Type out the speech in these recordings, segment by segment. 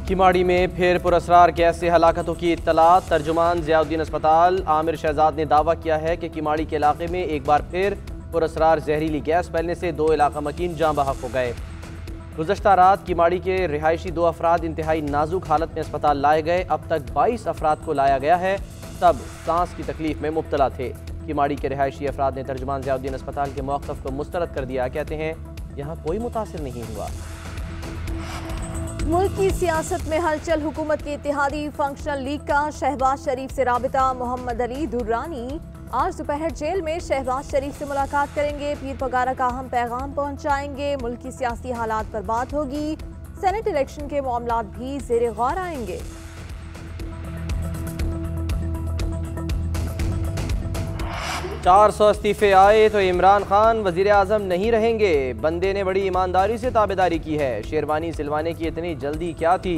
किमाड़ी में फिर पुरअसरार गैस से हलाकतों की इत्तला। तर्जुमान ज़ियाउद्दीन अस्पताल आमिर शहजाद ने दावा किया है कि किमाड़ी के इलाके में एक बार फिर पुरअसरार जहरीली गैस फैलने से 2 इलाका मकीन जाँ बहक हो गए। गुज़श्ता रात किमाड़ी के रिहायशी 2 अफराद इंतहाई नाजुक हालत में अस्पताल लाए गए। अब तक 22 अफराद को लाया गया है, सब सांस की तकलीफ में मुब्तला थे। किमाड़ी के रिहायशी अफराद ने तर्जुमान ज़ियाउद्दीन अस्पताल के मौक़िफ़ को मुस्तरद कर दिया। कहते हैं यहाँ कोई मुतासिर नहीं हुआ। मुल्क की सियासत में हलचल। हुकूमत के इत्तेहादी फंक्शनल लीग का शहबाज शरीफ से राबिता। मोहम्मद अली दुर्रानी आज दोपहर जेल में शहबाज शरीफ से मुलाकात करेंगे। पीर पगारा का अहम पैगाम पहुंचाएंगे। मुल्क की सियासी हालात पर बात होगी। सेनेट इलेक्शन के मामलात भी ज़ेरे गौर आएंगे। 400 इस्तीफे आए तो इमरान खान वजीर आज़म नहीं रहेंगे। बंदे ने बड़ी ईमानदारी से ताबेदारी की है। शेरवानी सिलवाने की इतनी जल्दी क्या थी?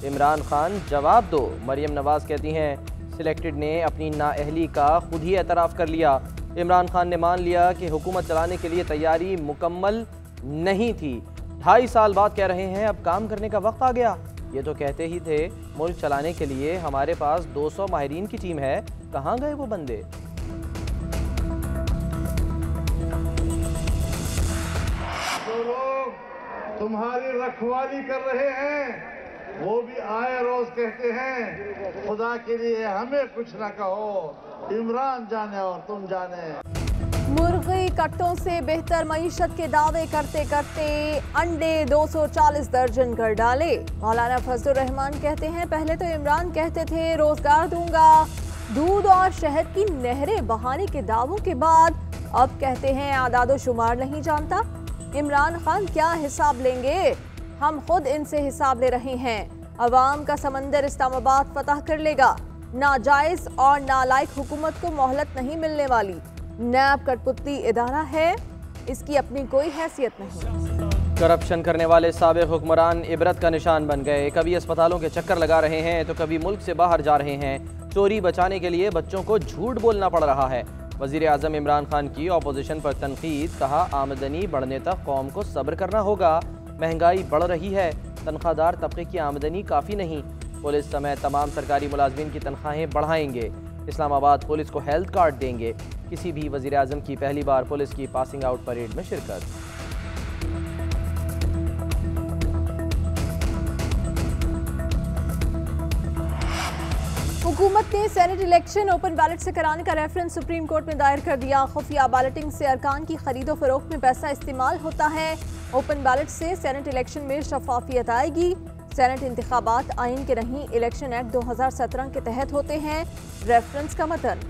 इमरान खान जवाब दो। मरियम नवाज कहती हैं सिलेक्टेड ने अपनी नाअहली का खुद ही एतराफ़ कर लिया। इमरान खान ने मान लिया कि हुकूमत चलाने के लिए तैयारी मुकम्मल नहीं थी। 2.5 साल बाद कह रहे हैं अब काम करने का वक्त आ गया। ये तो कहते ही थे मुल्क चलाने के लिए हमारे पास 200 माहिरीन की टीम है। कहाँ गए वो बंदे? तुम्हारी रखवाली कर रहे हैं वो भी आए रोज कहते हैं खुदा के लिए हमें कुछ न कहो, इमरान जाने और तुम जाने। मुर्गी कट्टों से बेहतर मईशत के दावे करते करते अंडे 240 दर्जन कर डाले। मौलाना फजलुर रहमान कहते हैं पहले तो इमरान कहते थे रोजगार दूंगा, दूध और शहद की नहरें बहाने के दावों के बाद अब कहते हैं आदादो शुमार नहीं जानता। इमरान खान क्या हिसाब लेंगे? हम खुद इनसे हिसाब ले रहे हैं। अवाम का समंदर इस्लामाबाद फतह कर लेगा। नाजायज और नालायक हुकूमत को मोहलत नहीं मिलने वाली। नैब कठपुतली इदारा है, इसकी अपनी कोई हैसियत नहीं। करप्शन करने वाले साबिक हुक्मरान इबरत का निशान बन गए। कभी अस्पतालों के चक्कर लगा रहे हैं तो कभी मुल्क से बाहर जा रहे हैं। चोरी बचाने के लिए बच्चों को झूठ बोलना पड़ रहा है। वज़ीर आज़म इमरान खान की अपोजिशन पर तनकीद। कहा आमदनी बढ़ने तक कौम को सब्र करना होगा। महंगाई बढ़ रही है, तनख्वाहदार तबके की आमदनी काफ़ी नहीं। पुलिस समेत तमाम सरकारी मुलाजमीन की तनख्वाहें बढ़ाएंगे। इस्लामाबाद पुलिस को हेल्थ कार्ड देंगे। किसी भी वज़ीर आज़म की पहली बार पुलिस की पासिंग आउट परेड में शिरकत। हुकूमत ने सेनेट इलेक्शन ओपन बैलेट से कराने का रेफरेंस सुप्रीम कोर्ट में दायर कर दिया। खुफिया बैलेटिंग से अरकान की खरीदो फरोख्त में पैसा इस्तेमाल होता है। ओपन बैलेट से सेनेट इलेक्शन में शफाफियत आएगी। सेनेट इंतखाबात आइन के नहीं, इलेक्शन एक्ट 2017 के तहत होते हैं। रेफरेंस का मतन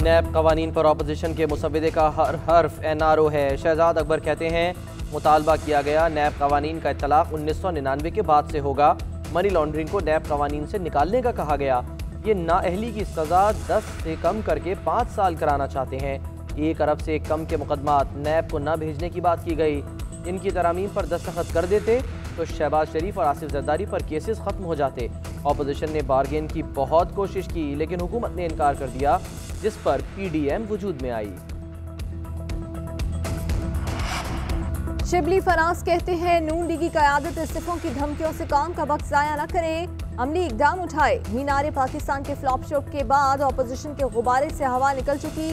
नैब कवानीन पर अपोजिशन के मुसव्विदे का हर हर्फ NRO है। शहजाद अकबर कहते हैं मुतालबा किया गया नैब कवानीन का इत्तलाक 1999 के बाद से होगा। मनी लॉन्ड्रिंग को नैब कवानीन से निकालने का कहा गया। ये नाअहली की सज़ा 10 से कम करके 5 साल कराना चाहते हैं। 1 अरब से कम के मुकदमात नैब को न भेजने की बात की गई। इनकी तरामीम पर दस्तखत कर देते तो शहबाज शरीफ और आसिफ जरदारी पर केसेस ख़त्म हो जाते। अपोजिशन ने बारगेन की बहुत कोशिश की लेकिन हुकूमत ने इनकार कर दिया, जिस पर PDM वजूद में आई। शिबली फराज कहते हैं नून लीग की क़यादत इस्तीफों की धमकियों से काम का वक्त ज़ाया न करे, अमली इकदाम उठाए। मीनारे पाकिस्तान के फ्लॉप शो के बाद अपोजिशन के गुब्बारे से हवा निकल चुकी।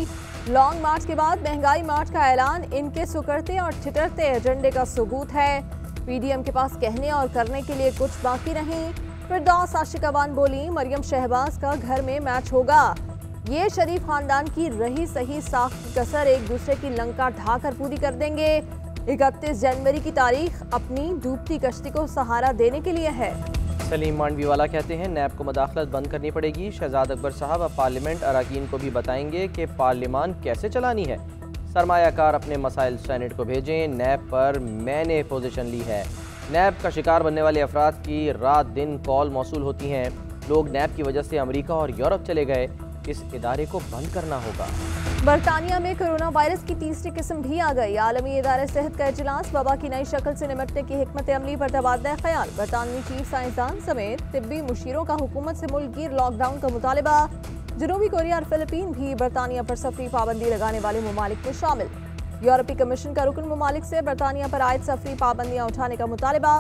लॉन्ग मार्च के बाद महंगाई मार्च का ऐलान इनके सुकड़ते और छिटरते एजेंडे का सबूत है। PDM के पास कहने और करने के लिए कुछ बाकी नहीं। फिरदौस आशिकावान बोली मरियम शहबाज का घर में मैच होगा। ये शरीफ खानदान की रही सही साख की कसर एक दूसरे की लंका ढाकर पूरी कर देंगे। 31 जनवरी की तारीख अपनी डूबती कश्ती को सहारा देने के लिए है। सलीम मांडवीवाला कहते हैं नैब को मुदाखलत बंद करनी पड़ेगी। शहजाद अकबर साहब अब पार्लियामेंट अरकान को भी बताएंगे कि पार्लियामान कैसे चलानी है। सरमायाकार अपने मसाइल सेनेट को भेजें। नैब पर मैंने पोजीशन ली है। नैब का शिकार बनने वाले अफराद की रात दिन कॉल मौसूल होती हैं। लोग नैब की वजह से अमेरिका और यूरोप चले गए। इस इदारे को बंद करना होगा। बरतानिया में कोरोना वायरस की तीसरी किस्म भी आ गई। आलमी इदारे सेहत का इजलास। वबा की नई शक्ल से निपटने की हिकमत अमली पर तबादला ख्याल। बरतानवी चीफ साइंसदान समेत तिब्बी मुशीरों का हुकूमत से मुल्क गिर लॉकडाउन का मुतालबा। जनूबी कोरिया और फिलीपीन भी बरतानिया पर सफरी पाबंदी लगाने वाले ममालिक में शामिल। यूरोपीय कमीशन का रुकन ममालिक से बरतानिया पर आयद सफरी पाबंदियां उठाने का मुतालबा।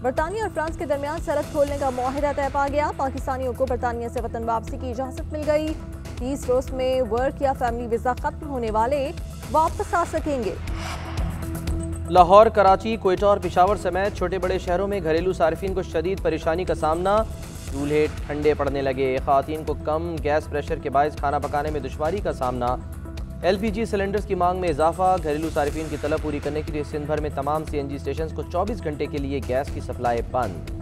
बरतानिया और फ्रांस के दरमियान सरहद खोलने का मुआहिदा तय पा गया। पाकिस्तानियों को बरतानिया से वतन वापसी की इजाजत मिल गई। 30 रोज में वर्क या फैमिली वीजा खत्म होने वाले वापस आ सकेंगे। लाहौर, कराची, क्वेटा और पेशावर समेत छोटे बड़े शहरों में घरेलू सार्फिन को शदीद परेशानी का सामना। चूल्हे ठंडे पड़ने लगे। ख़वातीन को कम गैस प्रेशर के बायस खाना पकाने में दुश्वारी का सामना। LPG सिलेंडर्स की मांग में इजाफा। घरेलू सार्फिन की तलब पूरी करने के लिए सिंध भर में तमाम CNG स्टेशन को 24 घंटे के लिए गैस की सप्लाई बंद।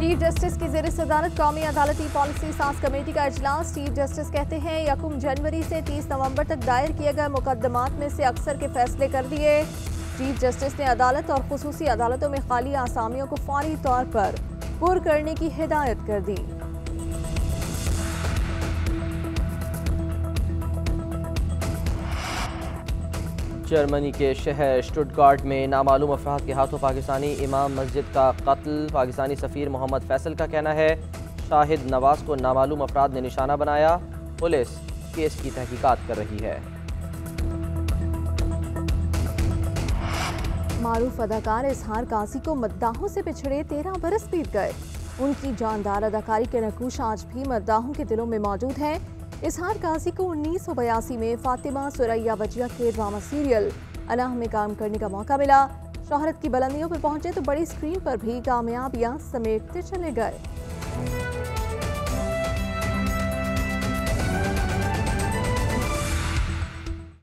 चीफ जस्टिस की ज़ेर सदारत कौमी अदालती पॉलिसी साज कमेटी का इजलास। चीफ जस्टिस कहते हैं 1 जनवरी से 30 नवंबर तक दायर किए गए मुकदमात में से अक्सर के फैसले कर दिए। चीफ जस्टिस ने अदालत और खुसूसी अदालतों में खाली आसामियों को फौरी तौर पर पुर करने की हिदायत कर दी। जर्मनी के शहर स्टुटगार्ट में नामालूम अफराद के हाथों पाकिस्तानी इमाम मस्जिद का कत्ल। पाकिस्तानी सफ़ीर मोहम्मद फैसल का कहना है शाहिद नवाज को नामालूम अफराद ने निशाना बनाया। पुलिस केस की तहकीकात कर रही है। मारूफ अदाकार इजहार काजी को मद्दाहों से पिछड़े 13 बरस बीत गए। उनकी जानदार अदाकारी के नकूश आज भी मद्दाहों के दिलों में मौजूद है। इजहार काजी को 1982 में फातिमा सुरैया वजिया के ड्रामा सीरियल अनाह में काम करने का मौका मिला। शोहरत की बुलंदियों पर पहुंचे तो बड़ी स्क्रीन पर भी कामयाबियां समेटते चले गए।